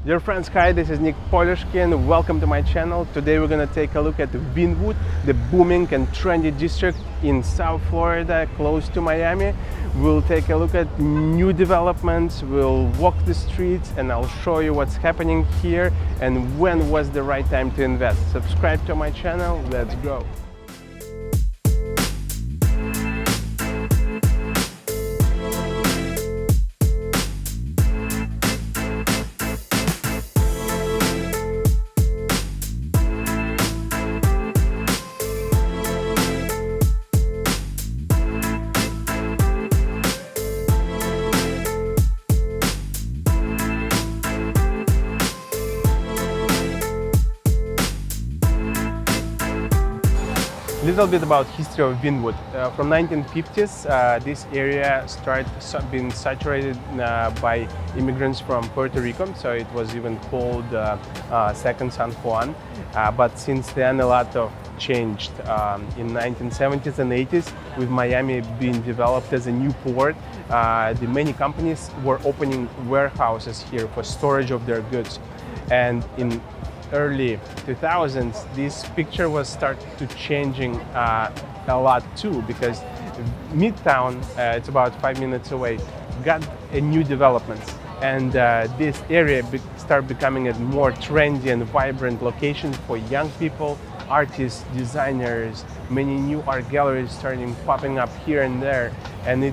Dear friends, hi, this is Nick Polishkin. Welcome to my channel. Today we're going to take a look at Wynwood, the booming and trendy district in South Florida, close to Miami. We'll take a look at new developments, we'll walk the streets, and I'll show you what's happening here and when was the right time to invest. Subscribe to my channel, let's go. Little bit about history of Wynwood. From 1950s, this area being saturated by immigrants from Puerto Rico, so it was even called Second San Juan. But since then, a lot of changed. In 1970s and 80s, with Miami being developed as a new port, the many companies were opening warehouses here for storage of their goods. And in early 2000s, this picture was started to changing a lot too, because Midtown, it's about 5 minutes away, got a new developments, and this area started becoming a more trendy and vibrant location for young people, artists, designers. Many new art galleries starting popping up here and there, and it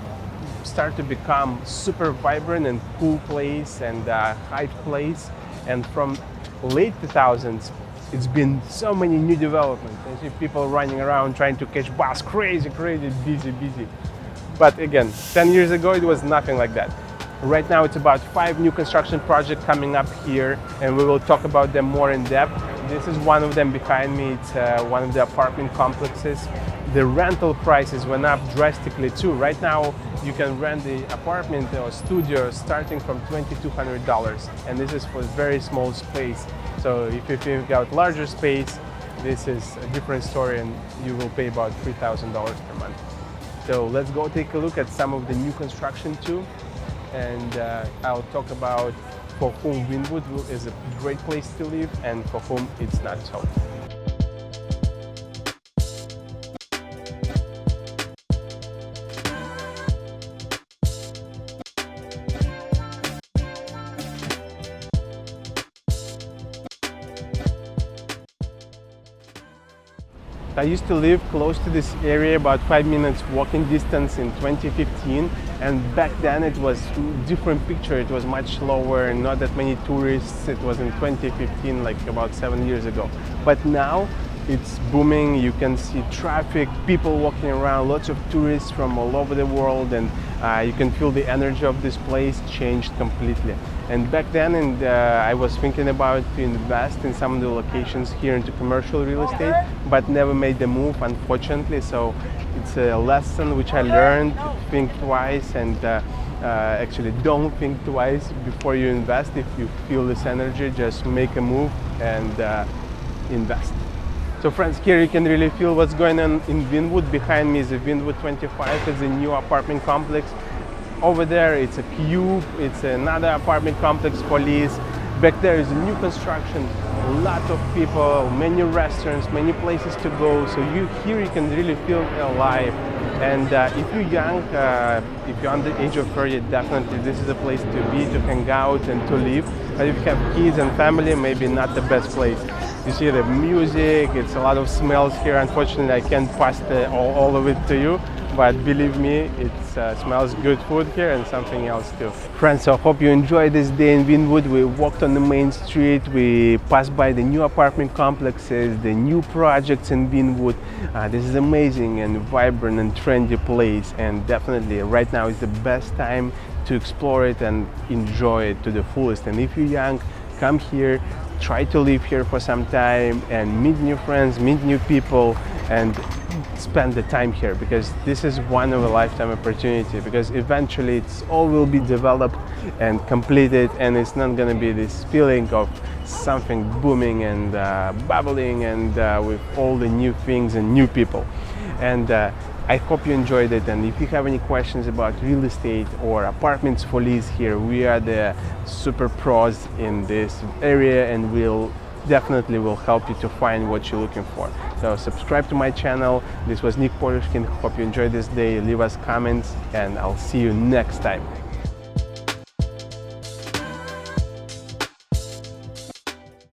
started to become super vibrant and cool place and hype place. And from late 2000s, it's been so many new developments. I see people running around trying to catch bus, crazy, busy. But again, 10 years ago, it was nothing like that. Right now, it's about 5 new construction projects coming up here, and we will talk about them more in depth. This is one of them behind me. It's one of the apartment complexes. The rental prices went up drastically too. Right now, you can rent the apartment or studio starting from $2,200, and this is for a very small space. So if you figure out larger space, this is a different story, and you will pay about $3,000 per month. So let's go take a look at some of the new construction too, and I'll talk about for whom Wynwood is a great place to live and for whom it's not so. I used to live close to this area, about 5 minutes walking distance in 2015, and back then it was a different picture. It was much slower, not that many tourists. It was in 2015, like about 7 years ago. But now it's booming. You can see traffic, people walking around, lots of tourists from all over the world, and you can feel the energy of this place changed completely. And back then, I was thinking about to invest in some of the locations here into commercial real estate, but never made the move, unfortunately. So it's a lesson which I learned: think twice, and actually don't think twice before you invest. If you feel this energy, just make a move and invest. So friends, here you can really feel what's going on in Wynwood. Behind me is a Wynwood 25. It's a new apartment complex. Over there it's a Cube, it's another apartment complex for lease. Back there is a new construction, a lot of people, many restaurants, many places to go. So here you can really feel alive. And if you're young, if you're under the age of 30, definitely this is a place to be, to hang out and to live. But if you have kids and family, maybe not the best place. You see the music, it's a lot of smells here. Unfortunately, I can't pass all of it to you, but believe me, it smells good food here and something else too. Friends, so I hope you enjoyed this day in Wynwood. We walked on the main street, we passed by the new apartment complexes, the new projects in Wynwood. This is amazing and vibrant and trendy place, and definitely right now is the best time to explore it and enjoy it to the fullest. And if you're young, come here, try to live here for some time and meet new friends, meet new people, and spend the time here, because this is one of a lifetime opportunity, because eventually it's all will be developed and completed, and it's not going to be this feeling of something booming and bubbling and with all the new things and new people. And I hope you enjoyed it, and if you have any questions about real estate or apartments for lease here, we are the super pros in this area, and we'll definitely will help you to find what you're looking for. So subscribe to my channel. This was Nick Porushkin. Hope you enjoyed this day. Leave us comments, and I'll see you next time.